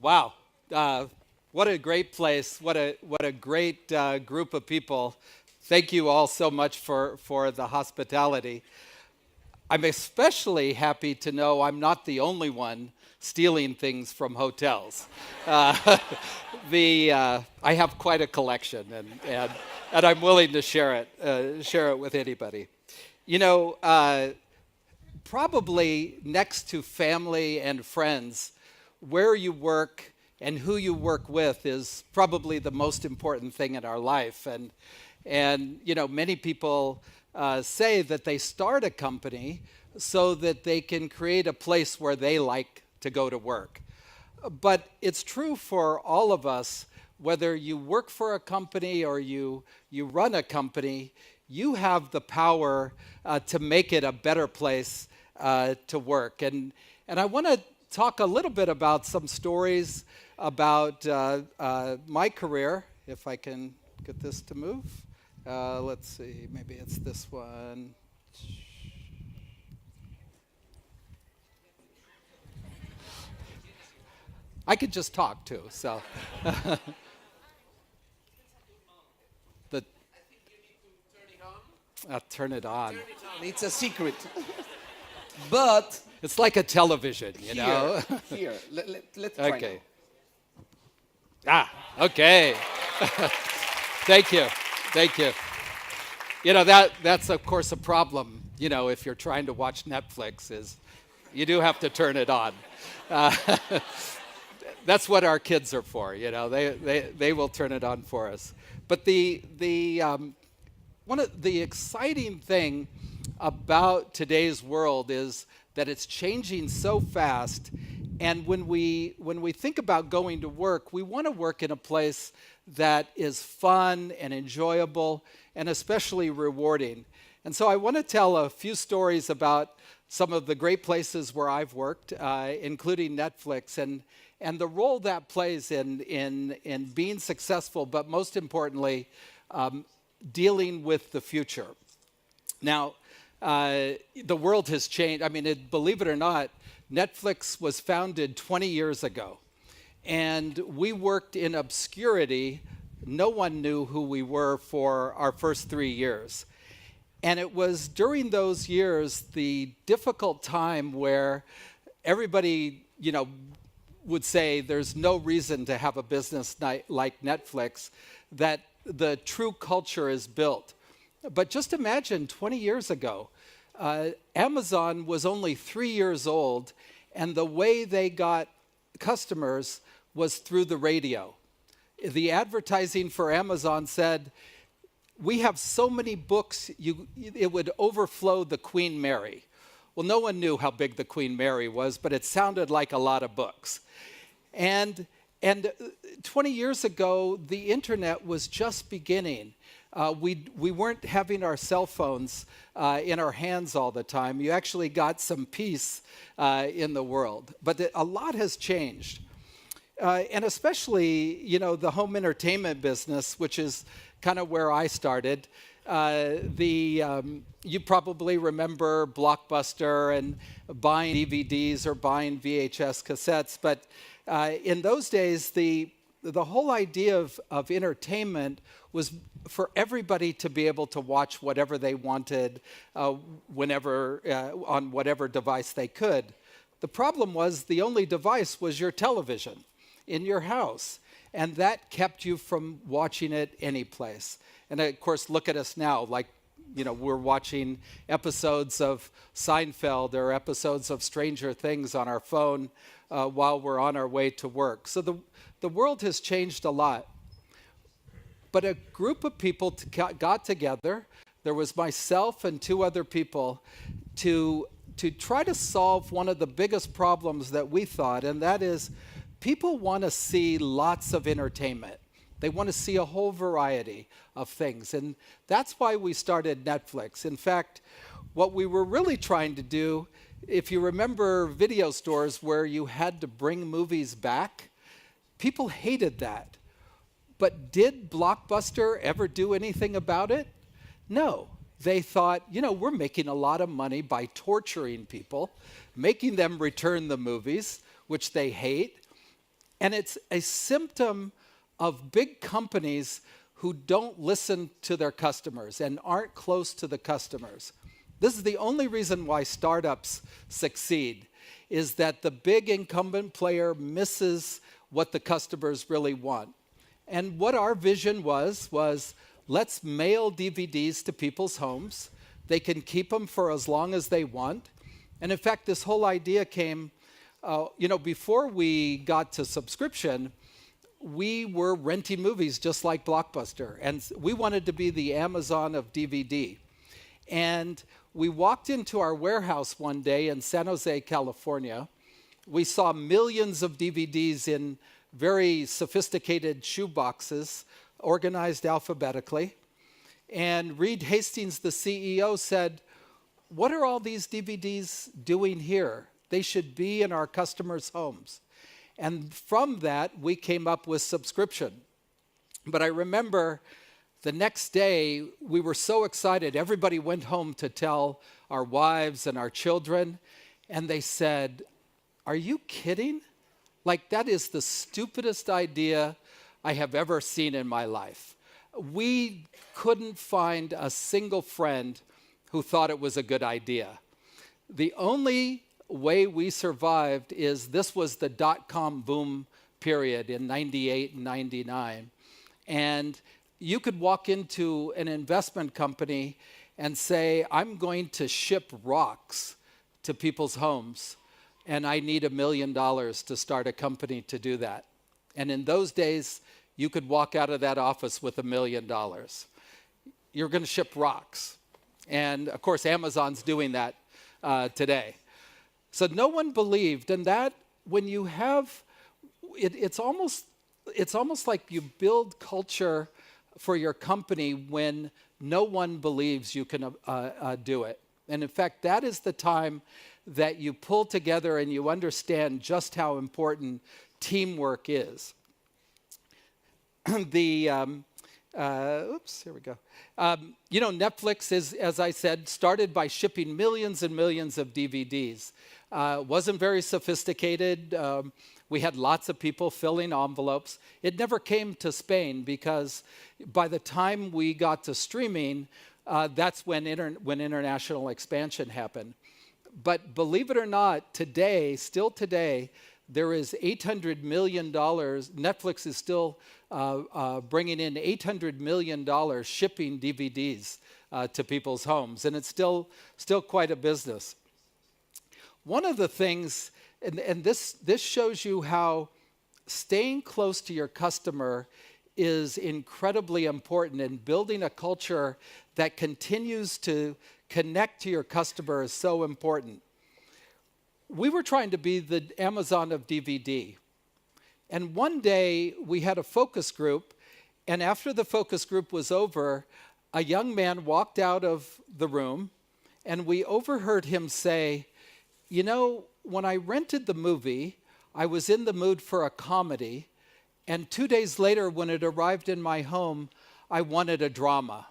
Wow. What a great place. What a great group of people. Thank you all so much for the hospitality. I'm especially happy to know I'm not the only one stealing things from hotels. Uh, I have quite a collection, and I'm willing to share it with anybody. You know, probably next to family and friends, where you work and who you work with is probably the most important thing in our life. And you know, many people say that they start a company so that they can create a place where they like to go to work. But it's true for all of us, whether you work for a company or you run a company, you have the power to make it a better place to work. And I want to talk a little bit about some stories about my career, if I can get this to move. Let's see, maybe it's this one. I could just talk too, so. the, I'll turn it on. It's a secret. But It's like a television, you here, know? here, let's try Okay. Okay. Thank you. Thank you. You know, that's of course a problem, you know, if you're trying to watch Netflix, is you do have to turn it on. Uh, that's what our kids are for, you know. They will turn it on for us. But one of the exciting thing about today's world is that it's changing so fast, and when we think about going to work, we want to work in a place that is fun and enjoyable and especially rewarding. And so I want to tell a few stories about some of the great places where I've worked, including Netflix, and the role that plays in being successful, but most importantly, dealing with the future. Now, the world has changed. I mean, believe it or not, Netflix was founded 20 years ago, and we worked in obscurity. No one knew who we were for our first 3 years. And it was during those years, the difficult time where everybody, you know, would say there's no reason to have a business like Netflix, that the true culture is built. But just imagine 20 years ago, Amazon was only 3 years old, and the way they got customers was through the radio. The advertising for Amazon said, we have so many books, it would overflow the Queen Mary. Well, no one knew how big the Queen Mary was, but it sounded like a lot of books. And 20 years ago, the internet was just beginning. We weren't having our cell phones in our hands all the time. You actually got some peace in the world. But a lot has changed. And especially, you know, the home entertainment business, which is kind of where I started. You probably remember Blockbuster and buying DVDs or buying VHS cassettes. But in those days, the whole idea of entertainment was for everybody to be able to watch whatever they wanted, whenever, on whatever device they could. The problem was the only device was your television in your house, and that kept you from watching it any place. And of course, look at us now, like, you know, we're watching episodes of Seinfeld or episodes of Stranger Things on our phone while we're on our way to work. So the world has changed a lot. But a group of people got together. There was myself and 2 other people to try to solve one of the biggest problems that we thought, and that is people want to see lots of entertainment. They want to see a whole variety of things. And that's why we started Netflix. In fact, what we were really trying to do, if you remember video stores where you had to bring movies back, people hated that. But did Blockbuster ever do anything about it? No. They thought, you know, we're making a lot of money by torturing people, making them return the movies, which they hate. And it's a symptom of big companies who don't listen to their customers and aren't close to the customers. This is the only reason why startups succeed, is that the big incumbent player misses what the customers really want. And what our vision was let's mail DVDs to people's homes. They can keep them for as long as they want. And in fact, this whole idea came, before we got to subscription, we were renting movies just like Blockbuster. And we wanted to be the Amazon of DVD. And we walked into our warehouse one day in San Jose, California. We saw millions of DVDs in very sophisticated shoe boxes, organized alphabetically. And Reed Hastings, the CEO, said, "What are all these DVDs doing here? They should be in our customers' homes." And from that, we came up with subscription. But I remember the next day, we were so excited. Everybody went home to tell our wives and our children, and they said, "Are you kidding? Like, that is the stupidest idea I have ever seen in my life." We couldn't find a single friend who thought it was a good idea. The only way we survived is this was the dot-com boom period in 98 and 99. And you could walk into an investment company and say, "I'm going to ship rocks to people's homes, and I need $1 million to start a company to do that." And in those days, you could walk out of that office with $1 million. You're going to ship rocks. And of course, Amazon's doing that today. So no one believed, and that when you have, it's almost like you build culture for your company when no one believes you can do it. And in fact, that is the time that you pull together and you understand just how important teamwork is. Here we go. Netflix is, as I said, started by shipping millions and millions of DVDs. Wasn't very sophisticated. We had lots of people filling envelopes. It never came to Spain because by the time we got to streaming, that's when international expansion happened. But believe it or not, today, still today, there is $800 million. Netflix is still bringing in $800 million shipping DVDs to people's homes, and it's still quite a business. One of the things, and this shows you how staying close to your customer is incredibly important, and building a culture that continues to connect to your customer is so important. We were trying to be the Amazon of DVD. And one day we had a focus group, and after the focus group was over, a young man walked out of the room, and we overheard him say, "When I rented the movie, I was in the mood for a comedy, and 2 days later when it arrived in my home, I wanted a drama."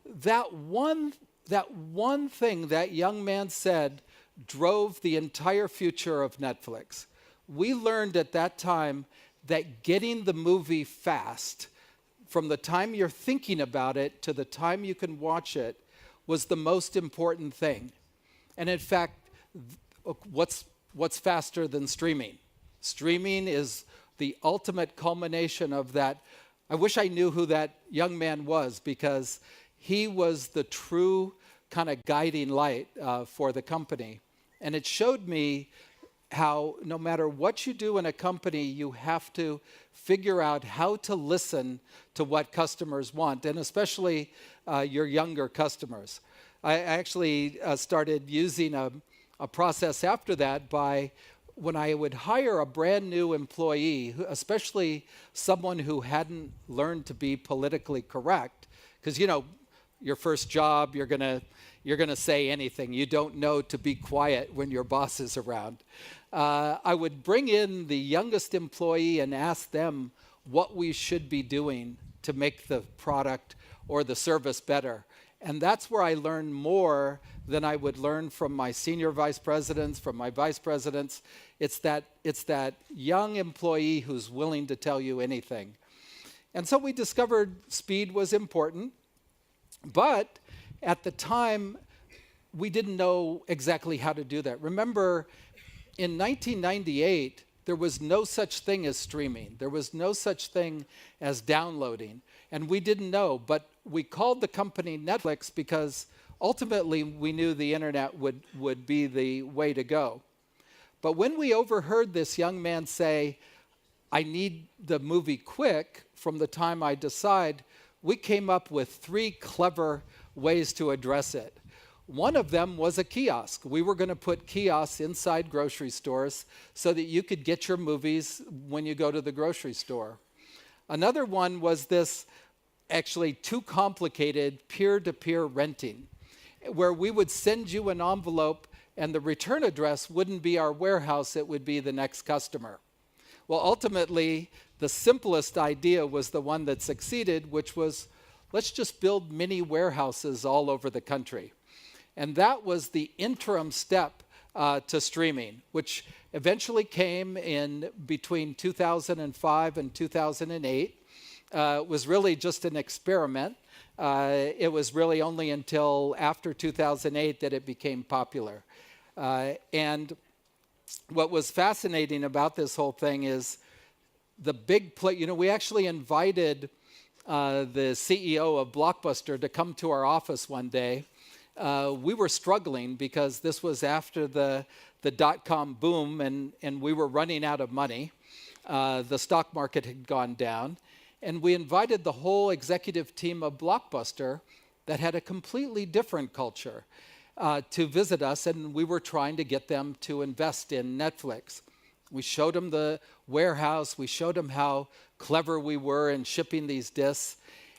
That one thing that young man said drove the entire future of Netflix. We learned at that time that getting the movie fast, from the time you're thinking about it to the time you can watch it, was the most important thing. And in fact, what's faster than streaming? Streaming is the ultimate culmination of that. I wish I knew who that young man was, because he was the true kind of guiding light for the company. And it showed me how no matter what you do in a company, you have to figure out how to listen to what customers want, and especially your younger customers. I actually started using a process after that by when I would hire a brand new employee, especially someone who hadn't learned to be politically correct, because your first job, you're gonna say anything. You don't know to be quiet when your boss is around. I would bring in the youngest employee and ask them what we should be doing to make the product or the service better. And that's where I learned more than I would learn from my senior vice presidents, from my vice presidents. It's that young employee who's willing to tell you anything. And so we discovered speed was important, but at the time, we didn't know exactly how to do that. Remember, in 1998, there was no such thing as streaming. There was no such thing as downloading. And we didn't know, but we called the company Netflix because ultimately we knew the internet would be the way to go. But when we overheard this young man say, I need the movie quick from the time I decide, we came up with 3 clever ways to address it. One of them was a kiosk. We were going to put kiosks inside grocery stores so that you could get your movies when you go to the grocery store. Another one was this actually too complicated peer-to-peer renting, where we would send you an envelope and the return address wouldn't be our warehouse, it would be the next customer. Well, ultimately, the simplest idea was the one that succeeded, which was, let's just build mini warehouses all over the country. And that was the interim step to streaming, which eventually came in between 2005 and 2008. It was really just an experiment. It was really only until after 2008 that it became popular. And what was fascinating about this whole thing is the big play. You know, we actually invited the CEO of Blockbuster to come to our office one day. We were struggling because this was after the dot-com boom and we were running out of money. The stock market had gone down. And we invited the whole executive team of Blockbuster that had a completely different culture to visit us, and we were trying to get them to invest in Netflix. We showed them the warehouse. We showed them how clever we were in shipping these discs.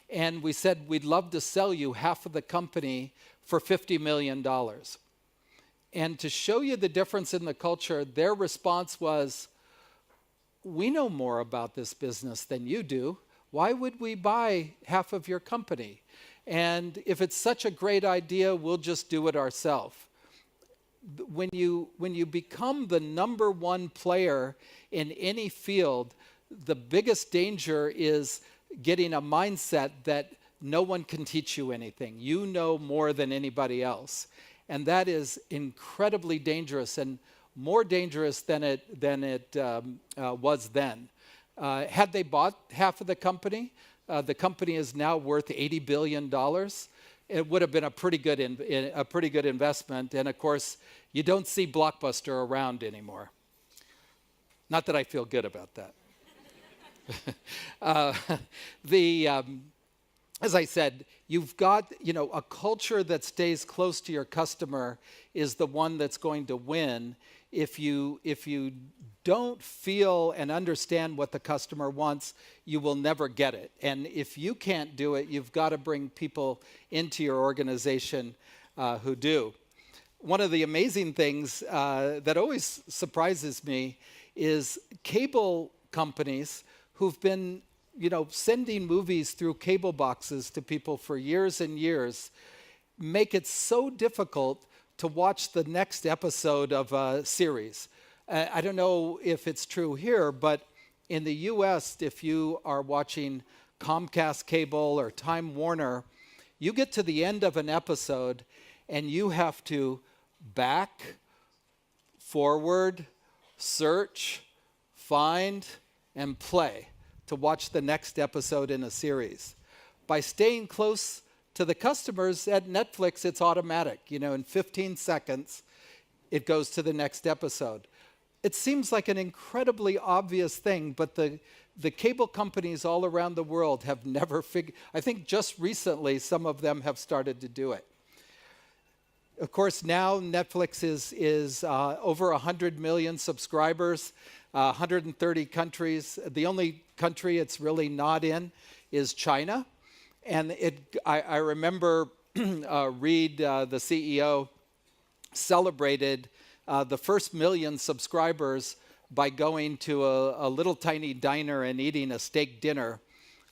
And we said, we'd love to sell you half of the company for $50 million. And to show you the difference in the culture, their response was, we know more about this business than you do. Why would we buy half of your company? And if it's such a great idea, we'll just do it ourselves. When you become the number one player in any field, the biggest danger is getting a mindset that no one can teach you anything. You know more than anybody else. And that is incredibly dangerous and more dangerous than it was then. Had they bought half of the company is now worth $80 billion. It would have been a pretty good investment. And of course, you don't see Blockbuster around anymore. Not that I feel good about that. As I said, you've got, a culture that stays close to your customer is the one that's going to win. If you don't feel and understand what the customer wants, you will never get it. And if you can't do it, you've got to bring people into your organization who do. One of the amazing things that always surprises me is cable companies who've been sending movies through cable boxes to people for years and years make it so difficult to watch the next episode of a series. I don't know if it's true here, but in the US, if you are watching Comcast Cable or Time Warner, you get to the end of an episode and you have to back, forward, search, find, and play to watch the next episode in a series. By staying close to the customers at Netflix, it's automatic. In 15 seconds, it goes to the next episode. It seems like an incredibly obvious thing, but the cable companies all around the world have never figured. I think just recently, some of them have started to do it. Of course, now Netflix is over 100 million subscribers, 130 countries. The only country it's really not in is China. And I remember Reed, the CEO, celebrated the first 1 million subscribers by going to a little tiny diner and eating a steak dinner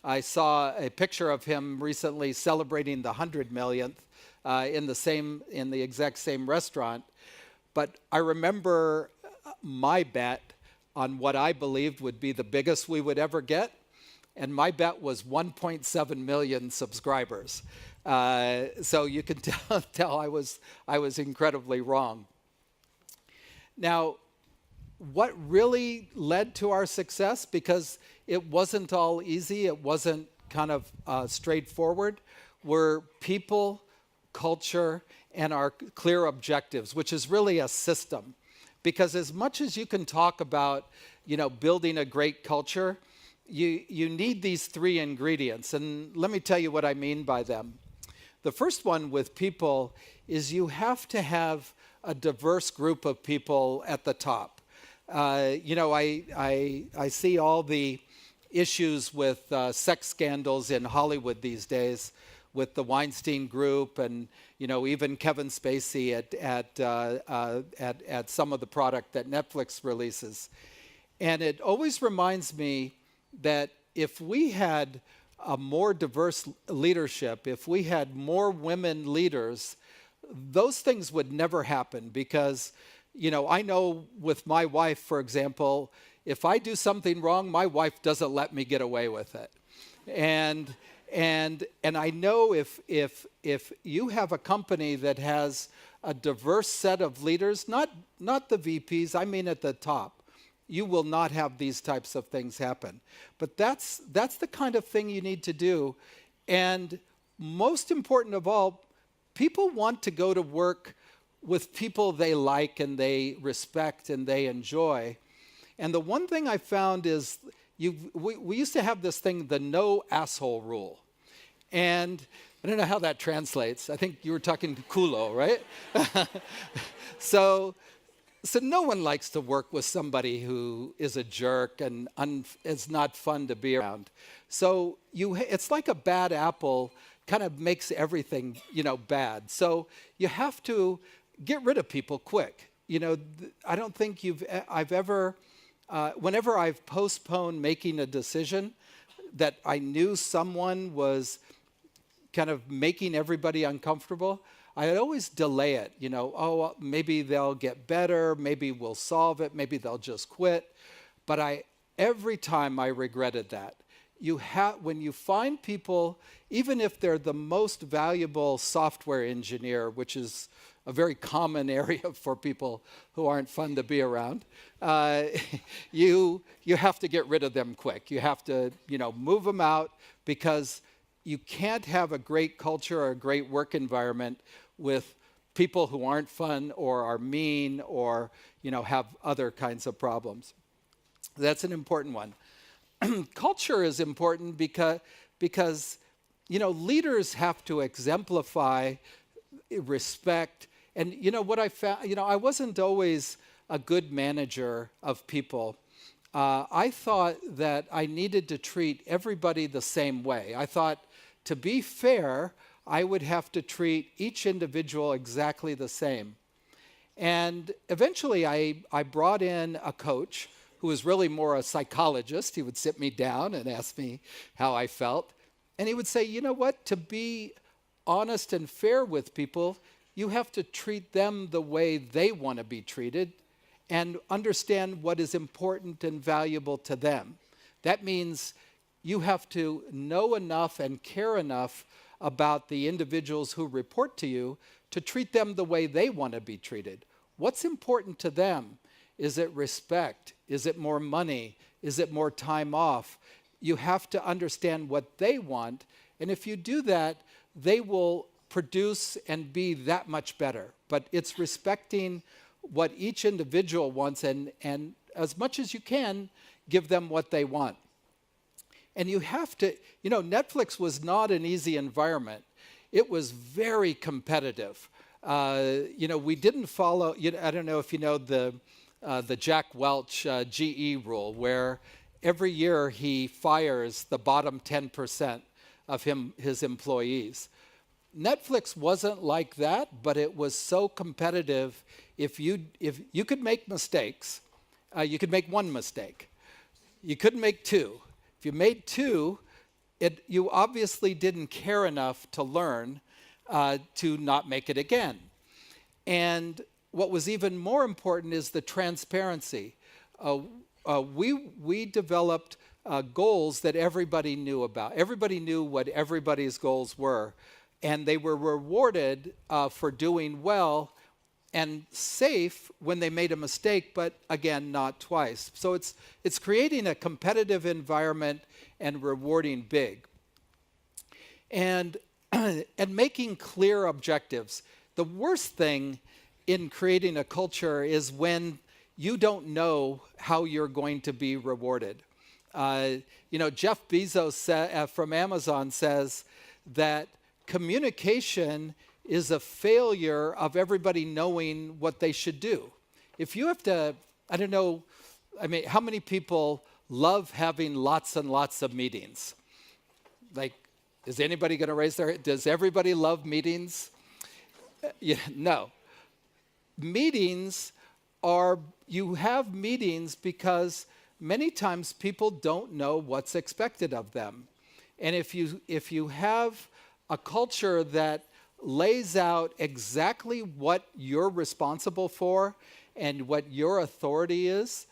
I saw a picture of him recently celebrating the 100 millionth in the exact same restaurant. But I remember my bet on what I believed would be the biggest we would ever get, and my bet was 1.7 million subscribers. So you can tell I was incredibly wrong. Now, what really led to our success, because it wasn't all easy, it wasn't kind of straightforward, were people, culture, and our clear objectives, which is really a system. Because as much as you can talk about, building a great culture, you need these three ingredients. And let me tell you what I mean by them. The first one with people is you have to have a diverse group of people at the top. I see all the issues with sex scandals in Hollywood these days, with the Weinstein Group, and even Kevin Spacey at some of the product that Netflix releases. And it always reminds me that if we had a more diverse leadership, if we had more women leaders, those things would never happen. Because I know with my wife, for example, if I do something wrong, my wife doesn't let me get away with it. And I know if you have a company that has a diverse set of leaders, not the VPs, I mean at the top, you will not have these types of things happen. But that's the kind of thing you need to do. And most important of all, people want to go to work with people they like and they respect and they enjoy. And the one thing I found is we used to have this thing, the no asshole rule. And I don't know how that translates. I think you were talking to Kulo, right? So no one likes to work with somebody who is a jerk and it's not fun to be around. So it's like a bad apple kind of makes everything, bad. So you have to get rid of people quick. I don't think I've ever, whenever I've postponed making a decision that I knew someone was kind of making everybody uncomfortable, I always delay it. Maybe they'll get better, maybe we'll solve it, maybe they'll just quit. But every time I regretted that. When you find people, even if they're the most valuable software engineer, which is a very common area for people who aren't fun to be around, you have to get rid of them quick. You have to, move them out, because you can't have a great culture or a great work environment with people who aren't fun or are mean or, have other kinds of problems. That's an important one. Culture is important because leaders have to exemplify respect. And what I found, I wasn't always a good manager of people. I thought that I needed to treat everybody the same way. I thought, to be fair, I would have to treat each individual exactly the same. And eventually I brought in a coach who was really more a psychologist. He would sit me down and ask me how I felt. And he would say, you know what, to be honest and fair with people, you have to treat them the way they want to be treated and understand what is important and valuable to them. That means you have to know enough and care enough about the individuals who report to you to treat them the way they want to be treated. What's important to them? Is it respect? Is it more money? Is it more time off? You have to understand what they want, and if you do that, they will produce and be that much better. But it's respecting what each individual wants, and as much as you can, give them what they want. And you have to, Netflix was not an easy environment. It was very competitive. We didn't follow, I don't know if you know the Jack Welch GE rule, where every year he fires the bottom 10% of his employees. Netflix wasn't like that, but it was so competitive. If you could make mistakes, you could make one mistake. You couldn't make two. If you made two, you obviously didn't care enough to learn to not make it again. And what was even more important is the transparency. We developed goals that everybody knew about. Everybody knew what everybody's goals were, and they were rewarded for doing well and safe when they made a mistake, but again, not twice. So it's creating a competitive environment and rewarding big. And making clear objectives. The worst thing in creating a culture is when you don't know how you're going to be rewarded. Jeff Bezos from Amazon says that communication is a failure of everybody knowing what they should do. If you have to, I don't know, how many people love having lots and lots of meetings? Like, is anybody going to raise their hand? Does everybody love meetings? No. You have meetings because many times people don't know what's expected of them. And if you have a culture that lays out exactly what you're responsible for and what your authority is,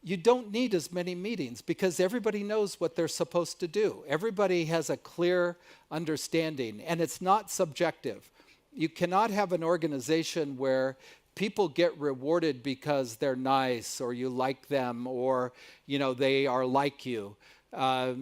you don't need as many meetings because everybody knows what they're supposed to do. Everybody has a clear understanding, and it's not subjective. You cannot have an organization where people get rewarded because they're nice or you like them or they are like you. A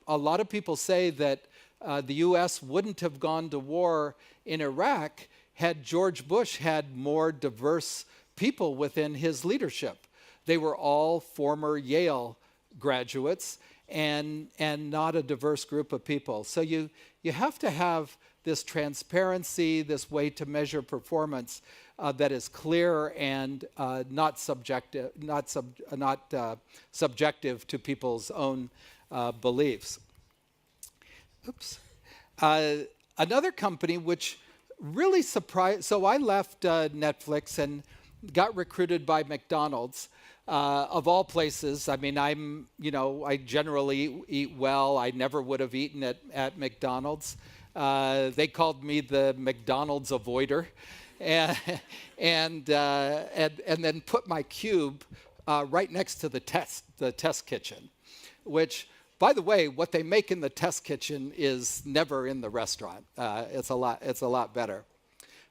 lot of people say that the U.S. wouldn't have gone to war in Iraq had George Bush had more diverse people within his leadership. They were all former Yale graduates and not a diverse group of people. So you have to have this transparency, this way to measure performance that is clear and not subjective to people's own beliefs. Oops. Another company which really surprised, so I left Netflix and got recruited by McDonald's. Of all places, I generally eat well. I never would have eaten at McDonald's. They called me the McDonald's avoider, and then put my cube right next to the test kitchen, which, by the way, what they make in the test kitchen is never in the restaurant. It's a lot better.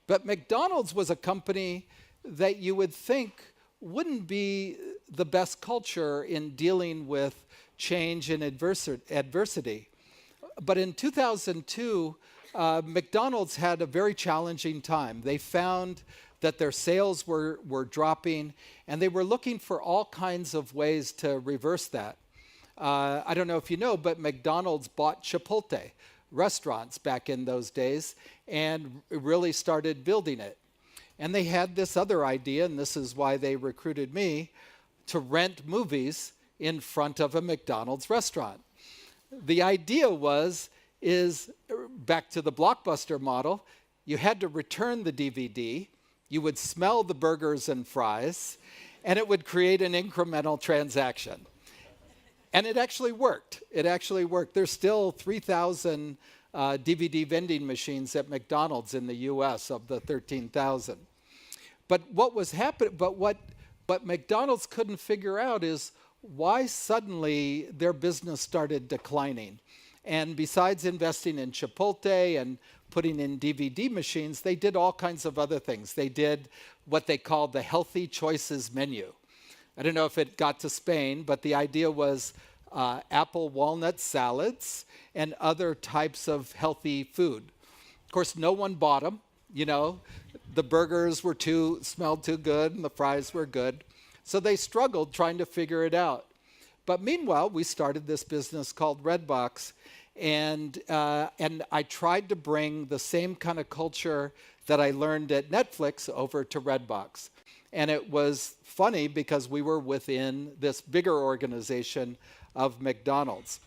But McDonald's was a company that you would think wouldn't be the best culture in dealing with change and adversity. But in 2002, McDonald's had a very challenging time. They found that their sales were dropping, and they were looking for all kinds of ways to reverse that. I don't know if you know, but McDonald's bought Chipotle restaurants back in those days and really started building it. And they had this other idea, and this is why they recruited me, to rent movies in front of a McDonald's restaurant. The idea is back to the Blockbuster model, you had to return the DVD, you would smell the burgers and fries, and it would create an incremental transaction. And it actually worked. There's still 3,000 DVD vending machines at McDonald's in the US of the 13,000. But what McDonald's couldn't figure out is why suddenly their business started declining. And besides investing in Chipotle and putting in DVD machines, they did all kinds of other things. They did what they called the Healthy Choices menu. I don't know if it got to Spain, but the idea was apple walnut salads and other types of healthy food. Of course, no one bought them. The burgers smelled too good and the fries were good. So they struggled trying to figure it out. But meanwhile, we started this business called Redbox, and I tried to bring the same kind of culture that I learned at Netflix over to Redbox. And it was funny because we were within this bigger organization of McDonald's.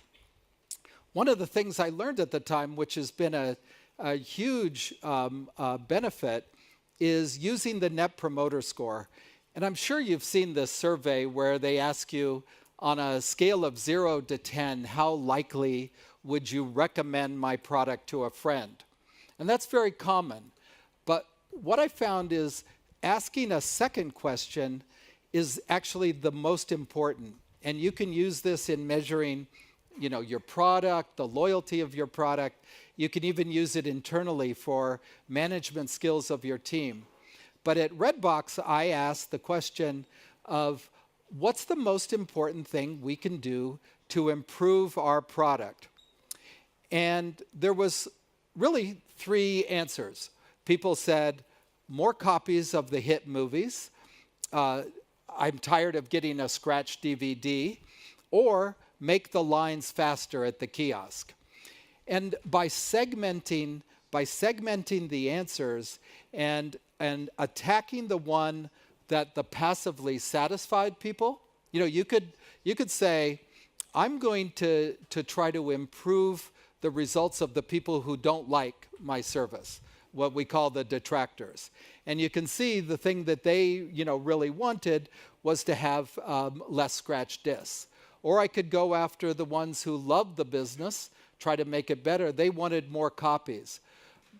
One of the things I learned at the time, which has been a huge benefit, is using the Net Promoter Score. And I'm sure you've seen this survey where they ask you on a scale of 0 to 10, how likely would you recommend my product to a friend? And that's very common. But what I found is asking a second question is actually the most important. And you can use this in measuring, your product, the loyalty of your product. You can even use it internally for management skills of your team. But at Redbox, I asked the question of what's the most important thing we can do to improve our product? And there was really 3 answers. People said, more copies of the hit movies, I'm tired of getting a scratched DVD, or make the lines faster at the kiosk. And by segmenting the answers and attacking the one that the passively satisfied people, you could say, I'm going to try to improve the results of the people who don't like my service, what we call the detractors. And you can see the thing that they really wanted was to have less scratch discs. Or I could go after the ones who loved the business, try to make it better. They wanted more copies.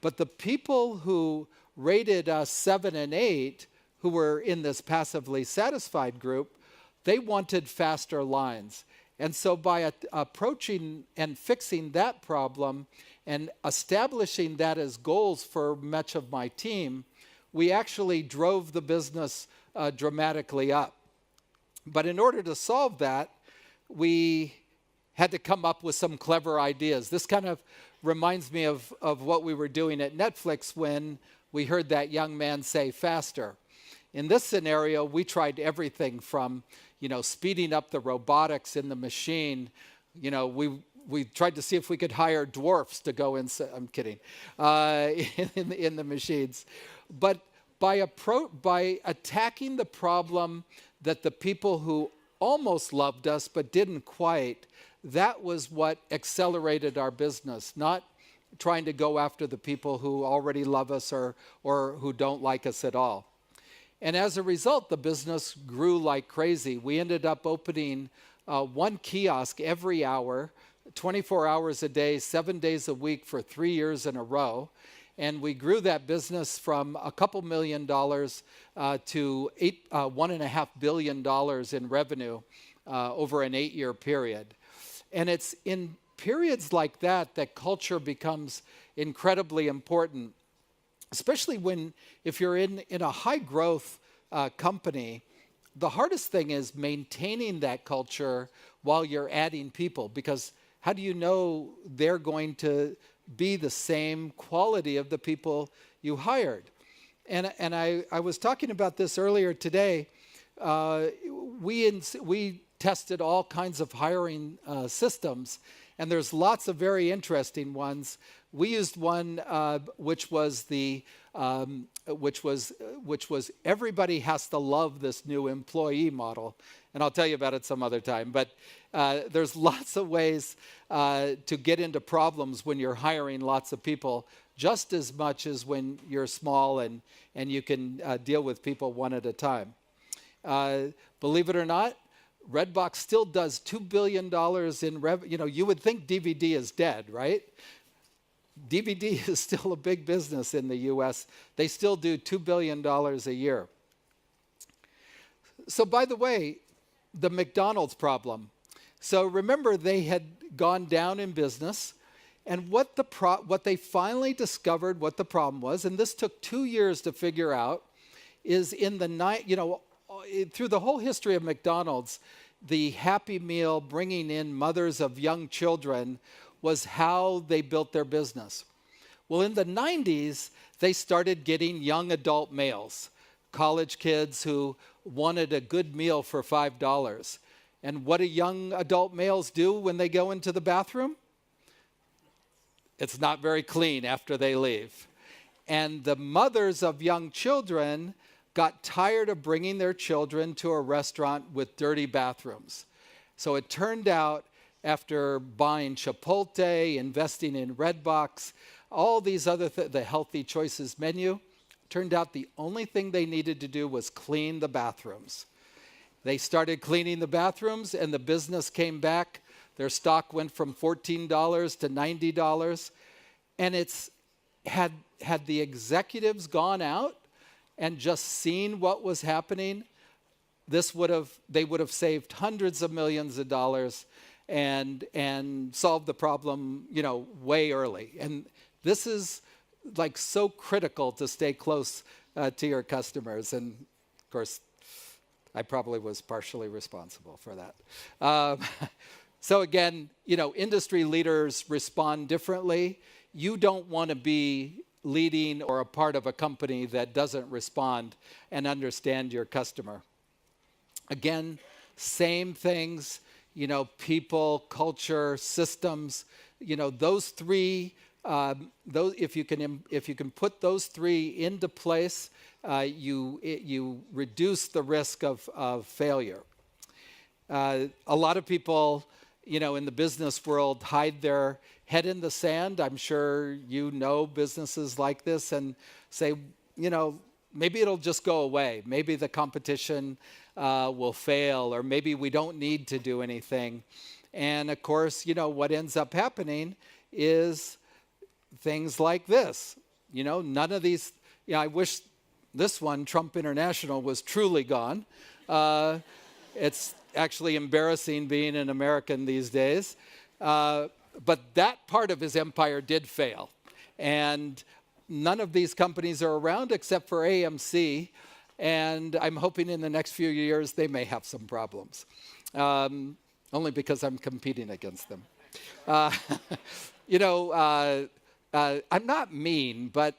But the people who rated us 7 and 8, who were in this passively satisfied group, they wanted faster lines. And so by approaching and fixing that problem and establishing that as goals for much of my team, we actually drove the business dramatically up. But in order to solve that, we had to come up with some clever ideas. This kind of reminds me of what we were doing at Netflix when we heard that young man say faster. In this scenario, we tried everything from speeding up the robotics in the machine. We tried to see if we could hire dwarfs to go in. I'm kidding. In the machines, but by attacking the problem that the people who almost loved us but didn't quite, that was what accelerated our business. Not trying to go after the people who already love us or who don't like us at all. And as a result, the business grew like crazy. We ended up opening 1 kiosk every hour, 24 hours a day, 7 days a week for 3 years in a row. And we grew that business from a couple $1 million to $1.5 billion in revenue over an 8-year period. And it's in periods like that that culture becomes incredibly important. Especially if you're in a high growth company, the hardest thing is maintaining that culture while you're adding people, because how do you know they're going to be the same quality of the people you hired? And I was talking about this earlier today. We tested all kinds of hiring systems, and there's lots of very interesting ones. We used one which was everybody has to love this new employee model, and I'll tell you about it some other time. But there's lots of ways to get into problems when you're hiring lots of people, just as much as when you're small and you can deal with people one at a time. Believe it or not, Redbox still does $2 billion in revenue. You would think DVD is dead, right? DVD is still a big business in the US. They still do $2 billion a year. So by the way, the McDonald's problem. So remember, they had gone down in business, and what they finally discovered what the problem was, and this took 2 years to figure out, is through the whole history of McDonald's, the Happy Meal, bringing in mothers of young children, was how they built their business. Well, in the 90s, they started getting young adult males, college kids who wanted a good meal for $5. And what do young adult males do when they go into the bathroom? It's not very clean after they leave. And the mothers of young children got tired of bringing their children to a restaurant with dirty bathrooms. So it turned out, after buying Chipotle, investing in Redbox, all these other the Healthy Choices menu, turned out the only thing they needed to do was clean the bathrooms. They started cleaning the bathrooms, and the business came back Their stock went from $14 to $90. And it's had the executives gone out and just seen what was happening, they would have saved hundreds of millions of dollars and solved the problem, way early. And this is like so critical to stay close to your customers. And of course, I probably was partially responsible for that. So again, industry leaders respond differently. You don't want to be leading or a part of a company that doesn't respond and understand your customer. Again, same things, people, culture, systems, those three, if you can put those three into place, you reduce the risk of failure. A lot of people, in the business world hide their head in the sand. I'm sure businesses like this and say, maybe it'll just go away. Maybe the competition will fail, or maybe we don't need to do anything. And of course, what ends up happening is things like this. None of these, I wish this one, Trump International, was truly gone. It's actually embarrassing being an American these days. But that part of his empire did fail. And none of these companies are around except for AMC. And I'm hoping in the next few years they may have some problems. Only because I'm competing against them. I'm not mean, but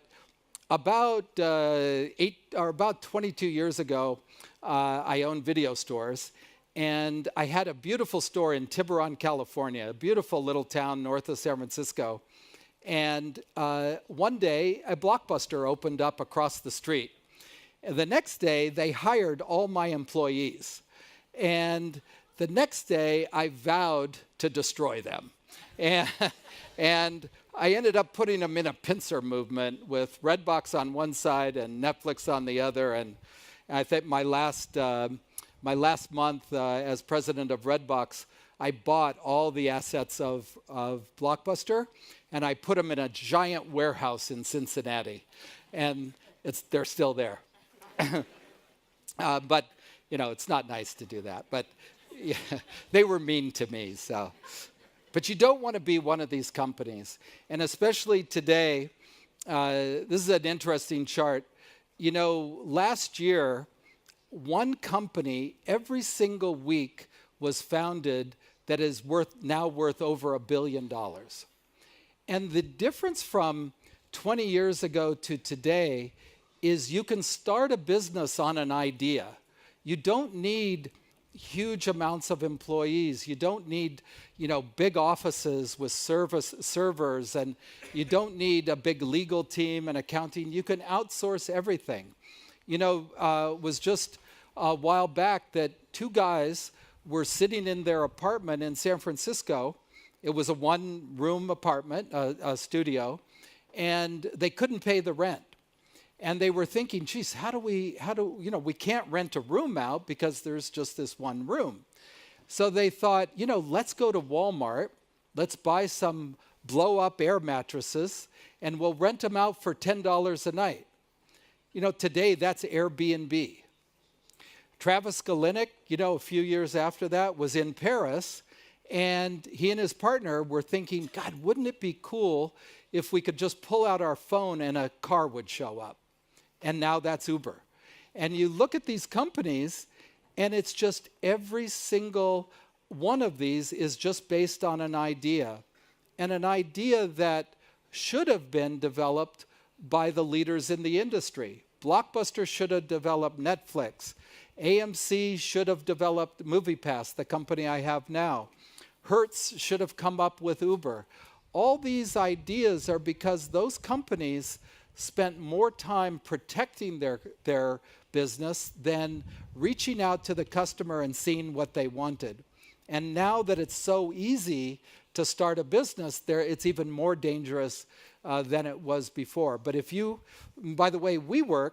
about 22 years ago, I owned video stores. And I had a beautiful store in Tiburon, California, a beautiful little town north of San Francisco. And one day, a Blockbuster opened up across the street. And the next day, they hired all my employees. And the next day, I vowed to destroy them. And I ended up putting them in a pincer movement with Redbox on one side and Netflix on the other. And I think my last month as president of Redbox, I bought all the assets of Blockbuster, and I put them in a giant warehouse in Cincinnati. And they're still there. But, it's not nice to do that. But yeah, they were mean to me, so. But you don't want to be one of these companies. And especially today, this is an interesting chart. Last year, one company every single week was founded that is now worth over $1 billion. And the difference from 20 years ago to today is you can start a business on an idea. You don't need huge amounts of employees. You don't need, big offices with servers, and you don't need a big legal team and accounting. You can outsource everything. Was just a while back that two guys were sitting in their apartment in San Francisco. It was a one-room apartment, a studio, and they couldn't pay the rent. And they were thinking, geez, we can't rent a room out because there's just this one room. So they thought, let's go to Walmart, let's buy some blow-up air mattresses, and we'll rent them out for $10 a night. Today that's Airbnb. Travis Kalanick, a few years after that, was in Paris, and he and his partner were thinking, God, wouldn't it be cool if we could just pull out our phone and a car would show up? And now that's Uber. And you look at these companies, and it's just every single one of these is just based on an idea, and an idea that should have been developed by the leaders in the industry. Blockbuster should have developed Netflix. AMC should have developed MoviePass, the company I have now. Hertz should have come up with Uber. All these ideas are because those companies spent more time protecting their business than reaching out to the customer and seeing what they wanted. And now that it's so easy to start a business, it's even more dangerous than it was before. But by the way, WeWork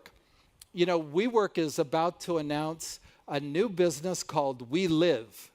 is about to announce a new business called We Live.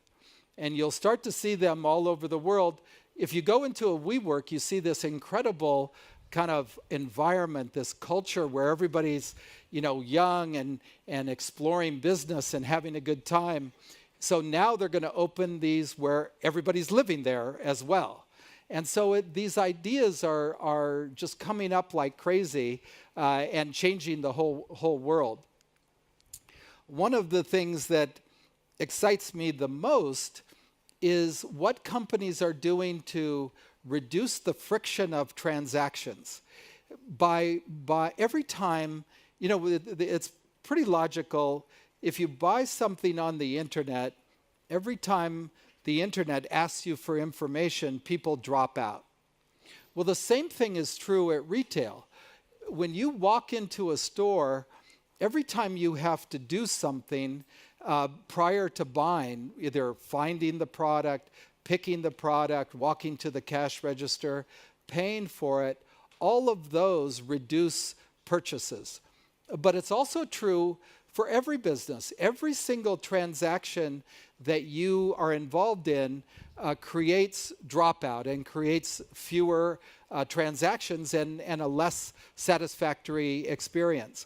and you'll start to see them all over the world. If you go into a WeWork, you see this incredible kind of environment, this culture where everybody's, young and exploring business and having a good time. So now they're going to open these where everybody's living there as well. And so these ideas are just coming up like crazy and changing the whole world. One of the things that excites me the most is what companies are doing to reduce the friction of transactions. By every time, it's pretty logical. If you buy something on the internet, every time the internet asks you for information, people drop out. Well, the same thing is true at retail. When you walk into a store, every time you have to do something prior to buying, either finding the product, picking the product, walking to the cash register, paying for it, all of those reduce purchases. But it's also true for every business. Every single transaction that you are involved in creates dropout and creates fewer transactions and a less satisfactory experience.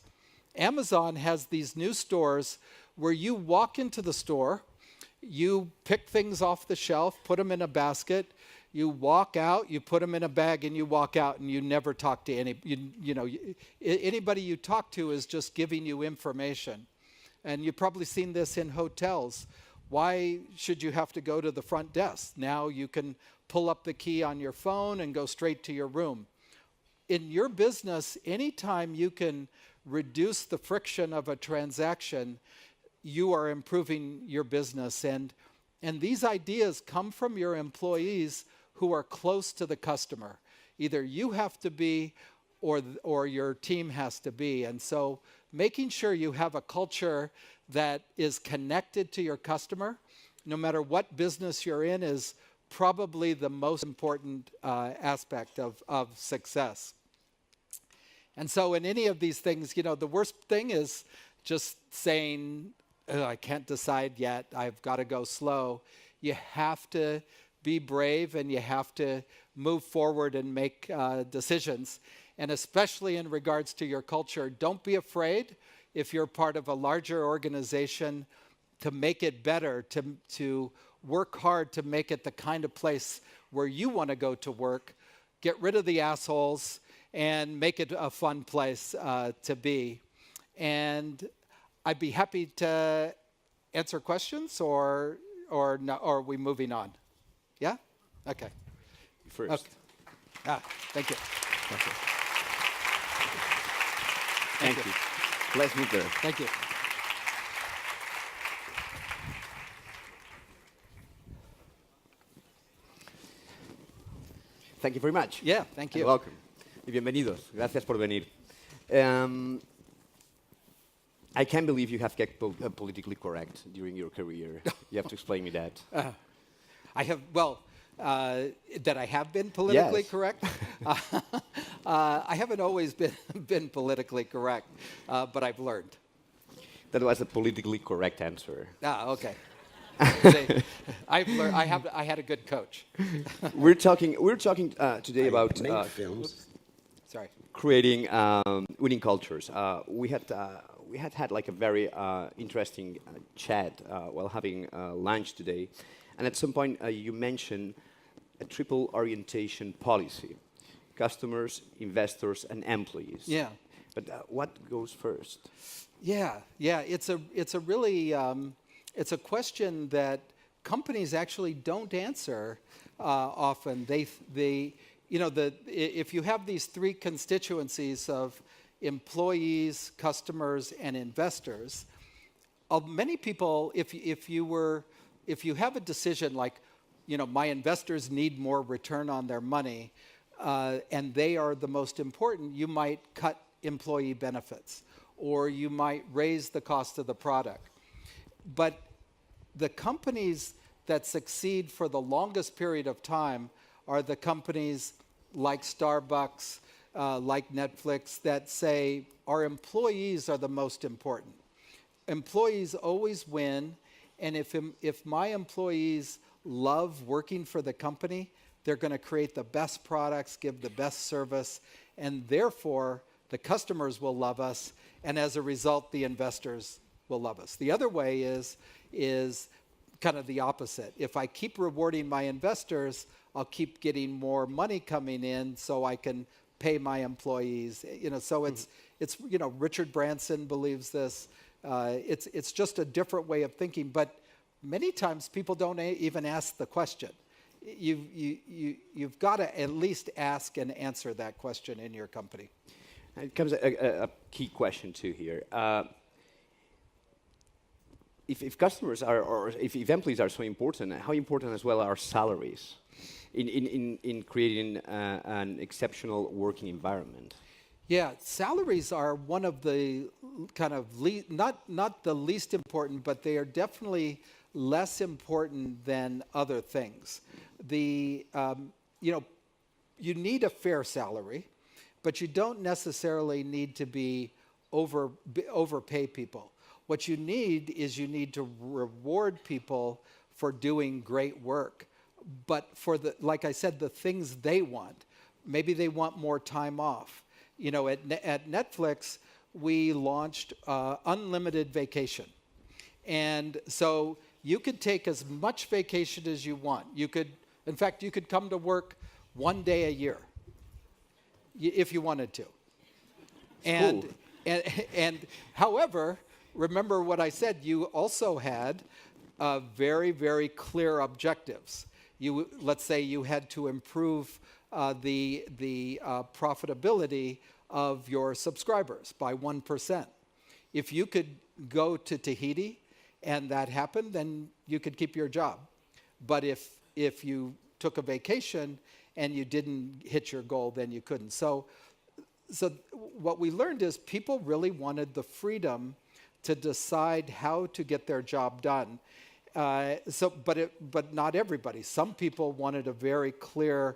Amazon has these new stores where you walk into the store, you pick things off the shelf, put them in a basket, you walk out, you put them in a bag, and you walk out, and you never talk to anybody you talk to is just giving you information. And you've probably seen this in hotels. Why should you have to go to the front desk? Now you can pull up the key on your phone and go straight to your room. In your business, anytime you can reduce the friction of a transaction, you are improving your business. And these ideas come from your employees who are close to the customer. Either you have to be or your team has to be. And so making sure you have a culture that is connected to your customer, no matter what business you're in, is probably the most important aspect of success. And so in any of these things, the worst thing is just saying, I can't decide yet, I've got to go slow. You have to be brave and you have to move forward and make decisions. And especially in regards to your culture, don't be afraid if you're part of a larger organization to make it better, to work hard to make it the kind of place where you want to go to work. Get rid of the assholes and make it a fun place to be. And I'd be happy to answer questions, or no, or are we moving on? Yeah? Okay. First. Okay. Thank you. Thank you. Let's move there. Thank you. Thank you very much. Yeah, thank you. And welcome. Y bienvenidos. Gracias por venir. I can't believe you have kept politically correct during your career. You have to explain me that. I have, that I have been politically Yes. correct. I haven't always been politically correct, but I've learned. That was a politically correct answer. Okay. See, I've learned. I had a good coach. We're talking today about Make films. Sorry. creating winning cultures. We had like a very interesting chat while having lunch today, and at some point you mentioned a triple orientation policy: customers, investors, and employees. Yeah. But what goes first? Yeah. It's a really it's a question that companies actually don't answer often. If you have these three constituencies of employees, customers, and investors, many people, if you have a decision like, my investors need more return on their money, and they are the most important, you might cut employee benefits, or you might raise the cost of the product. But the companies that succeed for the longest period of time are the companies like Starbucks, like Netflix, that say our employees are the most important. Employees always win, And if my employees love working for the company, they're going to create the best products, give the best service, and therefore the customers will love us, and as a result, the investors will love us. The other way is kind of the opposite. If I keep rewarding my investors, I'll keep getting more money coming in so I can pay my employees. So it's Richard Branson believes this. It's just a different way of thinking, but many times people don't even ask the question. You've got to at least ask and answer that question in your company. And it comes a key question too here. If customers are, or if employees are so important, how important as well are salaries in creating an exceptional working environment? Yeah, salaries are one of the kind of not the least important, but they are definitely less important than other things. You need a fair salary, but you don't necessarily need to overpay people. What you need to reward people for doing great work, but for like I said, the things they want. Maybe they want more time off. At Netflix, we launched unlimited vacation. And so you could take as much vacation as you want. In fact, you could come to work one day a year if you wanted to. And however, remember what I said, you also had very, very clear objectives. Let's say you had to improve the profitability of your subscribers by 1%. If you could go to Tahiti and that happened, then you could keep your job. But if you took a vacation and you didn't hit your goal, then you couldn't. So what we learned is people really wanted the freedom to decide how to get their job done. But not everybody. Some people wanted a very clear,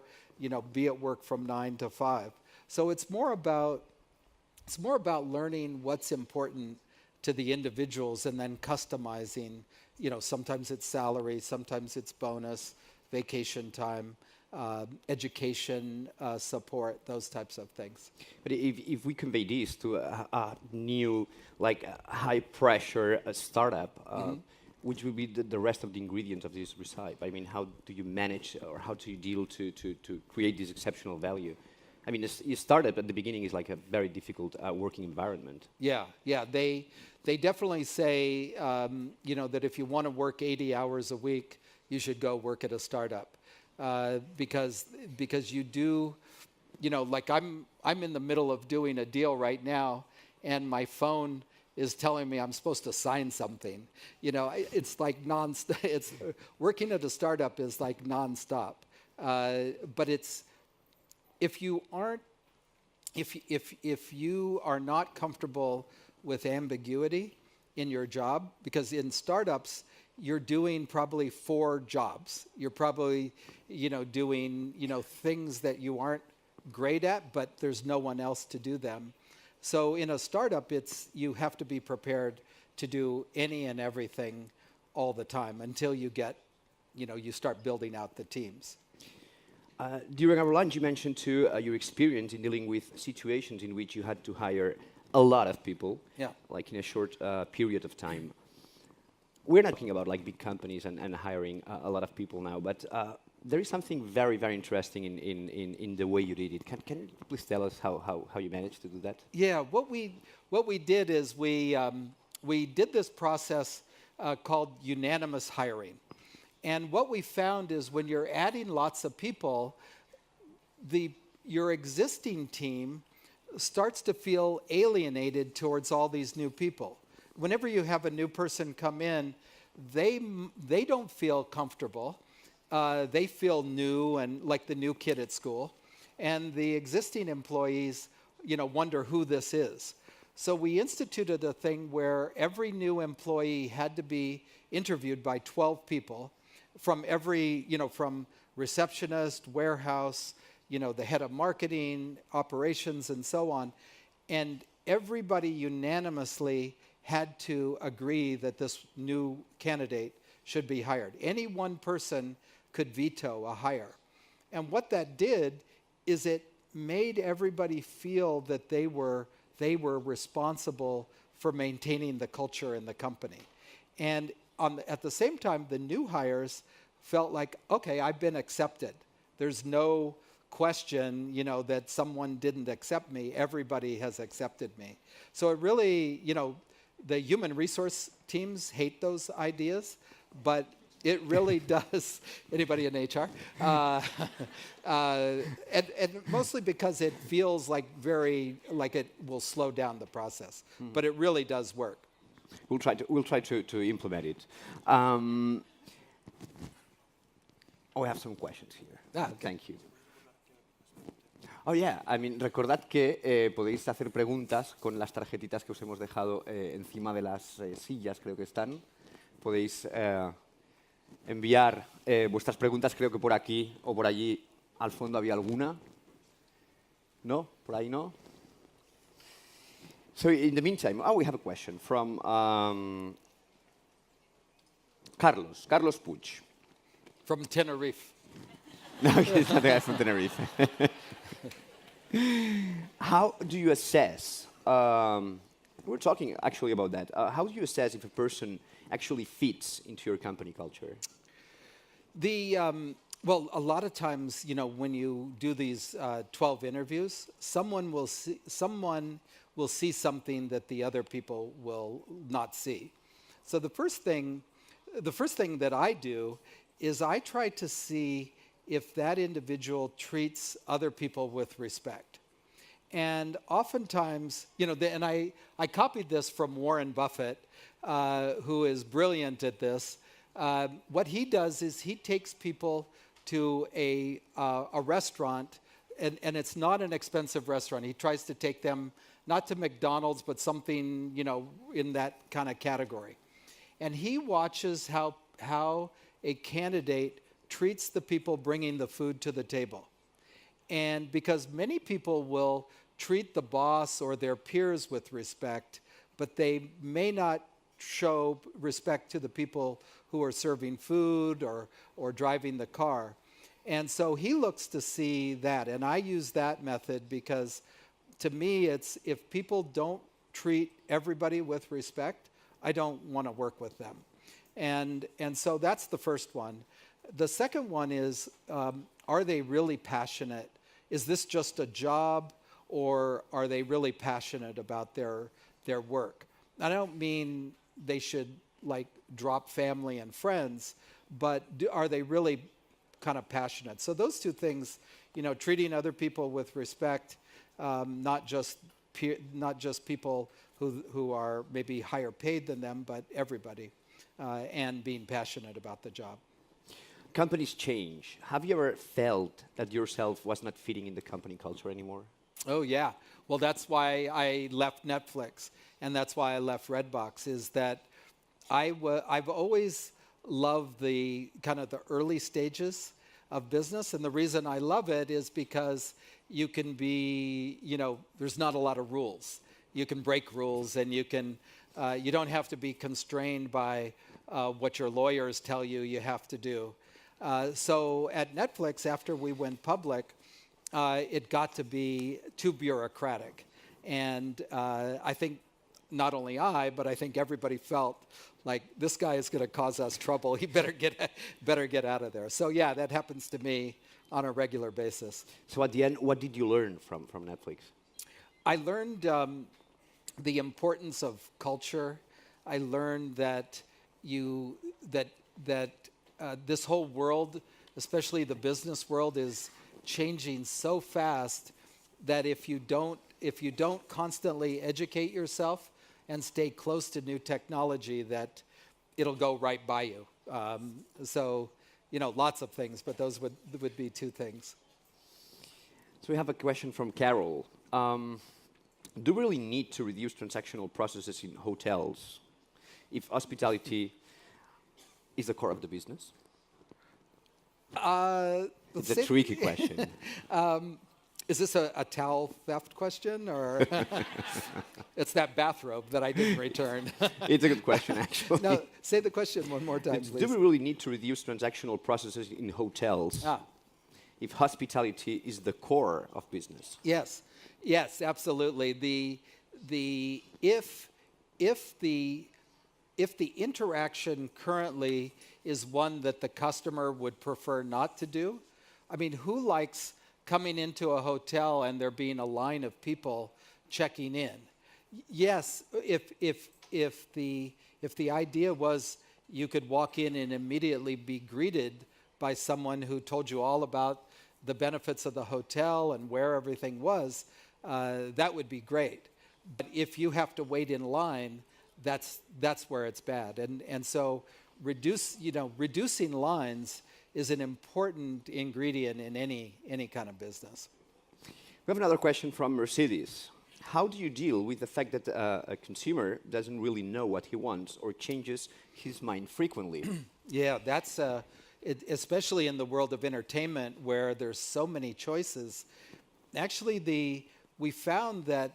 be at work from 9 to 5. So it's more about learning what's important to the individuals and then customizing. Sometimes it's salary, sometimes it's bonus, vacation time, education support, those types of things. But if we convey this to a new, high pressure startup, which will be the rest of the ingredients of this recipe? I mean, how do you manage, or how do you deal to create this exceptional value? I mean, a startup at the beginning is like a very difficult working environment. Yeah. They definitely say, that if you want to work 80 hours a week, you should go work at a startup. Because you do, like I'm in the middle of doing a deal right now, and my phone is telling me I'm supposed to sign something. It's like nonstop. It's working at a startup is like nonstop. But if you are not comfortable with ambiguity in your job, because in startups you're doing probably 4 jobs. You're probably doing things that you aren't great at, but there's no one else to do them. So in a startup, you have to be prepared to do any and everything all the time until you get, you start building out the teams. During our lunch, you mentioned too your experience in dealing with situations in which you had to hire a lot of people, like in a short period of time. We're not talking about like big companies and hiring a lot of people now, but there is something very, very interesting in the way you did it. Can you please tell us how you managed to do that? Yeah, what we did is we did this process called unanimous hiring. And what we found is when you're adding lots of people, your existing team starts to feel alienated towards all these new people. Whenever you have a new person come in, they don't feel comfortable. They feel new and like the new kid at school. And the existing employees, wonder who this is. So we instituted a thing where every new employee had to be interviewed by 12 people from from receptionist, warehouse, the head of marketing, operations, and so on. And everybody unanimously had to agree that this new candidate should be hired. Any one person could veto a hire. And what that did is it made everybody feel that they were responsible for maintaining the culture in the company. And at the same time, the new hires felt like, okay, I've been accepted. There's no question, that someone didn't accept me. Everybody has accepted me. So it really, the human resource teams hate those ideas, but it really does. Anybody in HR? And mostly because it feels like it will slow down the process, but it really does work. We'll try to implement it. I have some questions here. Okay. Thank you. Oh, yeah. Recordad que podéis hacer preguntas con las tarjetitas que os hemos dejado encima de las sillas, creo que están. Podéis enviar vuestras preguntas, creo que por aquí o por allí al fondo había alguna. ¿No? ¿Por ahí no? So in the meantime, we have a question from Carlos Puig. From Tenerife. No, it's not the guy from Tenerife. How do you assess, we're talking actually about that, how do you assess if a person actually fits into your company culture? Well, a lot of times, when you do these 12 interviews, someone will see something that the other people will not see. So the first thing that I do is I try to see if that individual treats other people with respect. And oftentimes, and I copied this from Warren Buffett, who is brilliant at this. What he does is he takes people to a restaurant, and it's not an expensive restaurant. He tries to take them not to McDonald's, but something, in that kind of category. And he watches how a candidate treats the people bringing the food to the table. And because many people will treat the boss or their peers with respect, but they may not show respect to the people who are serving food or driving the car. And so he looks to see that. And I use that method because to me, it's if people don't treat everybody with respect, I don't want to work with them. And so that's the first one. The second one is, are they really passionate? Is this just a job, or are they really passionate about their work? I don't mean they should drop family and friends, but are they really kind of passionate? So those two things, treating other people with respect, not just people who are maybe higher paid than them, but everybody, and being passionate about the job. Companies change. Have you ever felt that yourself was not fitting in the company culture anymore? Oh, yeah. Well, that's why I left Netflix, and that's why I left Redbox, is that I've always loved the kind of the early stages of business, and the reason I love it is because you can be, there's not a lot of rules. You can break rules, and you don't have to be constrained by what your lawyers tell you have to do. So at Netflix, after we went public, it got to be too bureaucratic. And I think not only but I think everybody felt like this guy is going to cause us trouble. He better get out of there. So yeah, that happens to me on a regular basis. So at the end, what did you learn from Netflix? I learned the importance of culture. I learned that this whole world, especially the business world, is changing so fast that if you don't constantly educate yourself and stay close to new technology, that it'll go right by you. So, lots of things, but those would be two things. So we have a question from Carol. Do we really need to reduce transactional processes in hotels if hospitality is the core of the business? It's a tricky question. Is this a towel theft question, or it's that bathrobe that I didn't return? It's a good question, actually. No, say the question one more time, Do please. we really need to reduce transactional processes in hotels if hospitality is the core of business? Yes, yes, absolutely. If the interaction currently is one that the customer would prefer not to do, I mean, who likes coming into a hotel and there being a line of people checking in? Yes, if the idea was you could walk in and immediately be greeted by someone who told you all about the benefits of the hotel and where everything was, that would be great. But if you have to wait in line, that's where it's bad. And so reducing lines is an important ingredient in any kind of business. We have another question from Mercedes. How do you deal with the fact that a consumer doesn't really know what he wants or changes his mind frequently? Yeah, that's especially in the world of entertainment where there's so many choices. Actually, we found that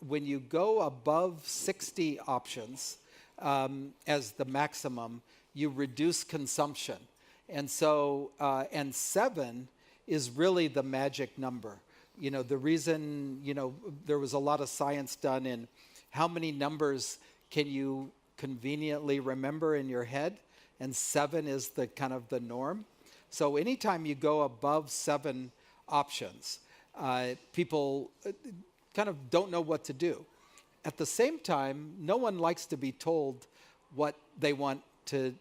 when you go above 60 options as the maximum, you reduce consumption. And so, and 7 is really the magic number. The reason, there was a lot of science done in how many numbers can you conveniently remember in your head, and 7 is the kind of the norm. So anytime you go above 7 options, people kind of don't know what to do. At the same time, no one likes to be told what they want to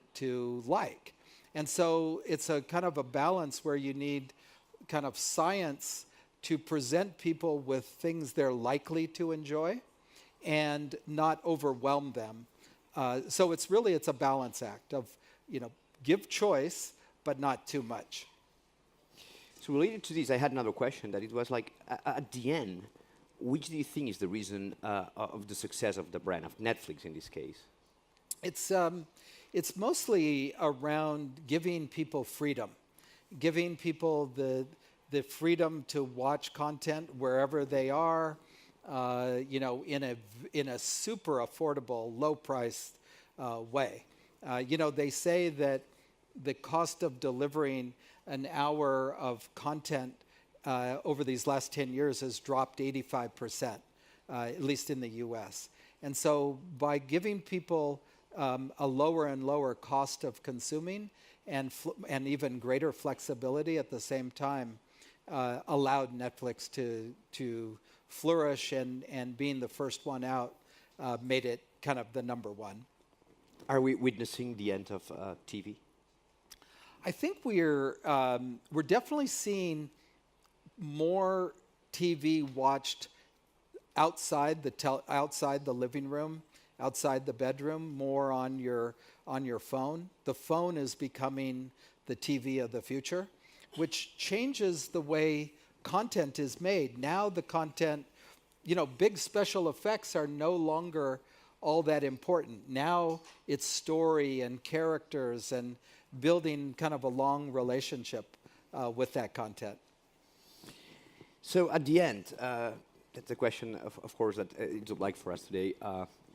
like. And so it's a kind of a balance where you need kind of science to present people with things they're likely to enjoy and not overwhelm them. So it's a balance act of, give choice, but not too much. So related to this, I had another question that it was like, at the end, which do you think is the reason of the success of the brand, of Netflix in this case? It's mostly around giving people freedom, giving people the freedom to watch content wherever they are, in a super affordable, low-priced way. They say that the cost of delivering an hour of content over these last 10 years has dropped 85%, at least in the US. And so by giving people a lower and lower cost of consuming and even greater flexibility at the same time, allowed Netflix to flourish, and being the first one out made it kind of the number one. Are we witnessing the end of TV? I think we're definitely seeing more TV watched outside the living room, outside the bedroom, more on your phone. The phone is becoming the TV of the future, which changes the way content is made. Now the content, big special effects are no longer all that important. Now it's story and characters and building kind of a long relationship with that content. So at the end, that's a question, of course, that it would like for us today.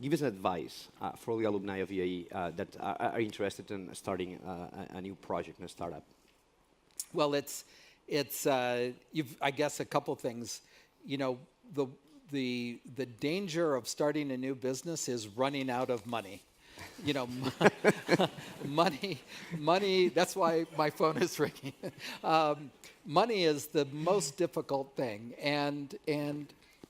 Give us advice for the alumni of UAE that are interested in starting a new project, a startup. Well, it's I guess a couple things. The danger of starting a new business is running out of money. Money. That's why my phone is ringing. Money is the most difficult thing, and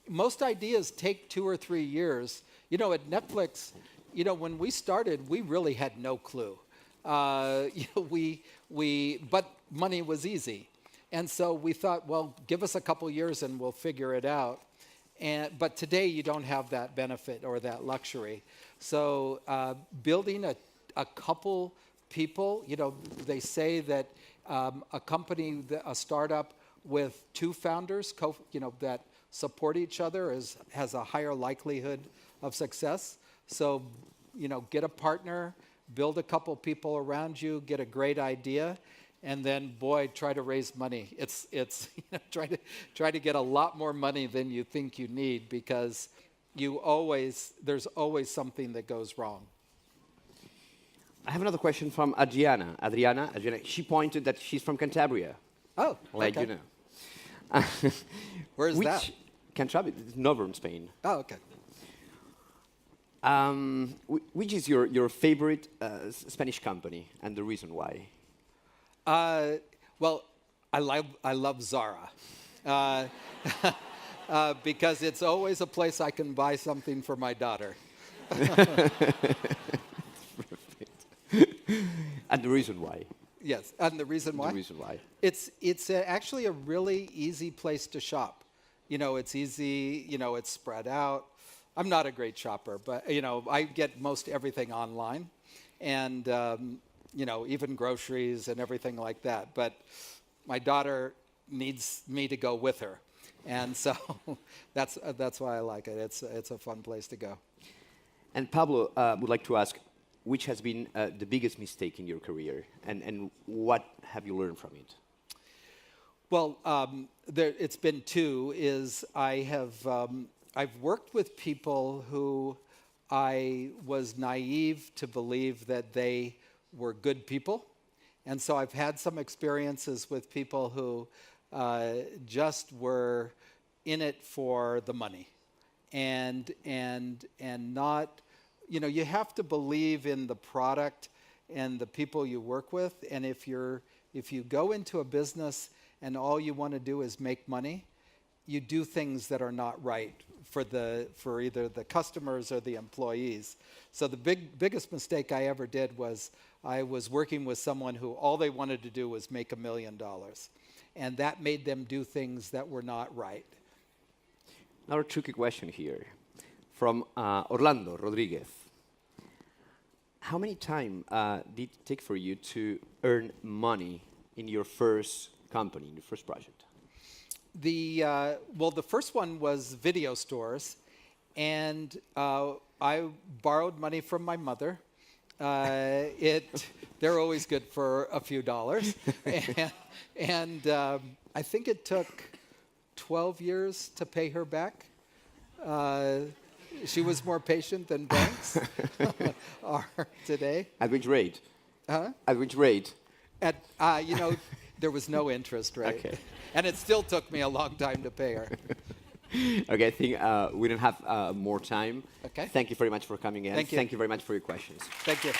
most ideas take 2 or 3 years. At Netflix, when we started, we really had no clue. But money was easy, and so we thought, well, give us a couple years and we'll figure it out. But today you don't have that benefit or that luxury. So building a couple people, they say that a company, a startup with 2 founders, that support each other has a higher likelihood of success. So, get a partner, build a couple people around you, get a great idea, and then boy, try to raise money. It's you know, try to get a lot more money than you think you need, because there's always something that goes wrong. I have another question from Adriana. Adriana, she pointed that she's from Cantabria. Oh, Like, okay. you know. Where's that? Cantabria, northern Spain. Oh, okay. Which is your favorite Spanish company, and the reason why? Well, I love Zara. Because it's always a place I can buy something for my daughter. And the reason why? Yes, and the reason why? The reason why. It's actually a really easy place to shop. You know, it's easy, you know, it's spread out. I'm not a great shopper, but, you know, I get most everything online. And, you know, even groceries and everything like that. But my daughter needs me to go with her. And so that's why I like it. It's a fun place to go. And Pablo would like to ask, which has been the biggest mistake in your career, and what have you learned from it? Well, it's been two. I've worked with people who I was naive to believe that they were good people, and so I've had some experiences with people who just were in it for the money, and not. You know, you have to believe in the product and the people you work with. And if you go into a business and all you want to do is make money, you do things that are not right for either the customers or the employees. So the biggest mistake I ever did was I was working with someone who all they wanted to do was make $1 million, and that made them do things that were not right. Another tricky question here. From Orlando Rodriguez. How many time did it take for you to earn money in your first company, in your first project? Well, the first one was video stores, and I borrowed money from my mother. They're always good for a few dollars, and I think it took 12 years to pay her back. She was more patient than banks are today. At which rate? Huh? At which rate? You know, there was no interest rate. Okay. And it still took me a long time to pay her. Okay, I think we don't have more time. Okay. Thank you very much for coming in. Thank you. Thank you very much for your questions. Thank you.